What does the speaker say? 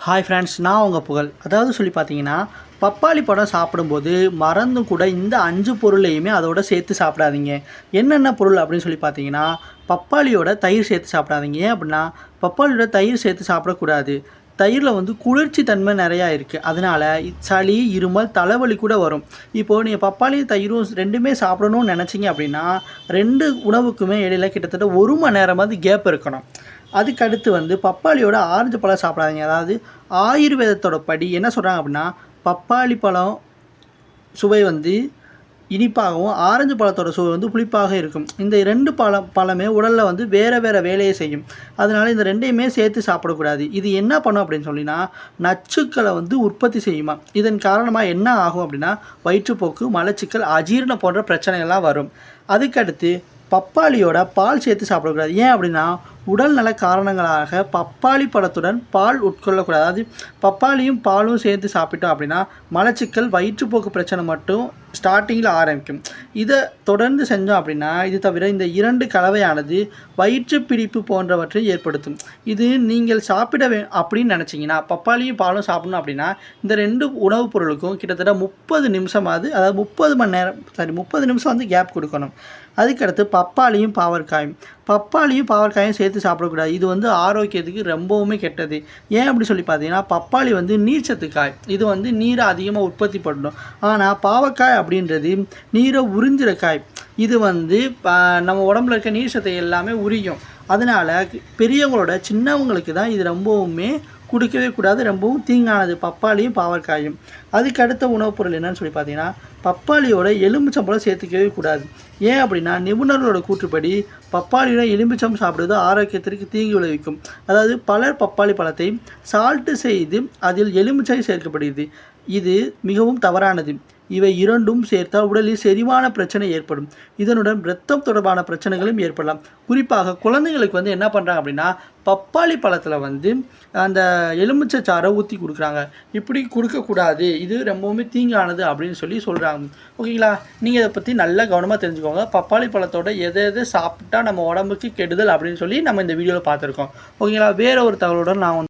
Hi friends, நான் உங்கள் புகழ். அதாவது சொல்லி பார்த்தீங்கன்னா, பப்பாளி பழம் சாப்பிடும்போது மறந்தும் கூட இந்த 5 பொருளையுமே அதோட சேர்த்து சாப்பிடாதீங்க. என்னென்ன பொருள் அப்படின்னு சொல்லி பார்த்தீங்கன்னா, பப்பாளியோட தயிர் சேர்த்து சாப்பிடாதீங்க. ஏன் அப்படின்னா, பப்பாளியோட தயிர் சேர்த்து சாப்பிடக்கூடாது. தயிரில் வந்து குளிர்ச்சி தன்மை நிறையா இருக்குது. அதனால் சளி, இருமல், தலைவலி கூட வரும். இப்போது நீங்கள் பப்பாளி தயிரும் 2மே சாப்பிடணும்னு நினச்சிங்க அப்படின்னா, 2 உணவுக்குமே இடையில கிட்டத்தட்ட 1 மணி நேரமாவது கேப் இருக்கணும். அதுக்கடுத்து வந்து பப்பாளியோட ஆரஞ்சு பழம் சாப்பிடாதீங்க. அதாவது ஆயுர்வேதத்தோட படி என்ன சொல்கிறாங்க அப்படின்னா, பப்பாளி பழம் சுவை வந்து இனிப்பாகவும், ஆரஞ்சு பழத்தோட சுவை வந்து புளிப்பாக இருக்கும். இந்த 2 பழமே உடலில் வந்து வேறு வேறு வேலையை செய்யும். அதனால் இந்த 2யுமே சேர்த்து சாப்பிடக்கூடாது. இது என்ன பண்ணும் அப்படின்னு சொல்லினா, நச்சுக்களை வந்து உற்பத்தி செய்யுமா. இதன் காரணமாக என்ன ஆகும் அப்படின்னா, வயிற்றுப்போக்கு, மலச்சிக்கல், அஜீரணம் போன்ற பிரச்சனைகள்லாம் வரும். அதுக்கடுத்து பப்பாளியோட பால் சேர்த்து சாப்பிடக்கூடாது. ஏன் அப்படின்னா, உடல்நல காரணங்களாக பப்பாளி பழத்துடன் பால் உட்கொள்ளக்கூடாது. அதாவது பப்பாளியும் பாலும் சேர்த்து சாப்பிட்டோம் அப்படின்னா, மலச்சிக்கல், வயிற்றுப்போக்கு பிரச்சனை மட்டும் ஸ்டார்டிங்கில் ஆரம்பிக்கும். இதை தொடர்ந்து செஞ்சோம் அப்படின்னா, இது தவிர இந்த 2 கலவையானது வயிற்றுப்பிடிப்பு போன்றவற்றை ஏற்படுத்தும். இது நீங்கள் சாப்பிட அப்படின்னு நினச்சிங்கன்னா, பப்பாளியும் பாலும் சாப்பிடணும் அப்படின்னா, இந்த 2 உணவுப் பொருளுக்கும் கிட்டத்தட்ட 30 நிமிஷமாவது, அதாவது 30 நிமிஷம் வந்து கேப் கொடுக்கணும். அதுக்கடுத்து பப்பாளியும் பாவற்காயும் சேர்த்து சாப்பிடக்கூடாது. இது வந்து ஆரோக்கியத்துக்கு ரொம்பவுமே கெட்டது. ஏன் அப்படி சொல்லி பார்த்தீங்கன்னா, பப்பாளி வந்து நீர்ச்சத்து காய். இது வந்து நீரை அதிகமாக உற்பத்தி பண்ணணும். ஆனால் பாவக்காய் அப்படின்றது நீரை உறிஞ்சுற காய். இது வந்து நம்ம உடம்புல இருக்க நீர் சத்தை எல்லாமே உரியும். அதனால் பெரியவங்களோட சின்னவங்களுக்கு தான் இது ரொம்பவுமே கொடுக்கவே கூடாது. ரொம்பவும் தீங்கானது பப்பாளியும் பாவற்காயும். அதுக்கு அடுத்த உணவுப் பொருள் என்னன்னு சொல்லி பார்த்தீங்கன்னா, பப்பாளியோட எலுமிச்சம்பழம் சேர்த்துக்கவே கூடாது. ஏன் அப்படின்னா, நிபுணர்களோட கூற்றுப்படி பப்பாளியோட எலுமிச்சம் சாப்பிடுவது ஆரோக்கியத்திற்கு தீங்கு விளைவிக்கும். அதாவது பலர் பப்பாளி பழத்தை சால்ட்டு செய்து அதில் எலுமிச்சை சேர்க்கப்படுகிறது. இது மிகவும் தவறானது. இவை 2ம் சேர்த்தால் உடலில் செரிமான பிரச்சனை ஏற்படும். இதனுடன் இரத்தம் தொடர்பான பிரச்சனைகளும் ஏற்படலாம். குறிப்பாக குழந்தைங்களுக்கு வந்து என்ன பண்ணுறாங்க அப்படின்னா, பப்பாளி பழத்தில் வந்து அந்த எலுமிச்சை சாறை ஊற்றி கொடுக்குறாங்க. இப்படி கொடுக்கக்கூடாது, இது ரொம்பவுமே தீங்கானது அப்படின்னு சொல்கிறாங்க. ஓகேங்களா? நீங்கள் இதை பற்றி நல்லா கவனமாக தெரிஞ்சுக்கோங்க. பப்பாளி பழத்தோட எதை சாப்பிட்டா நம்ம உடம்புக்கு கெடுதல் அப்படின்னு சொல்லி நம்ம இந்த வீடியோவில் பார்த்துருக்கோம். ஓகேங்களா? வேறு ஒரு தகவலுடன் நான்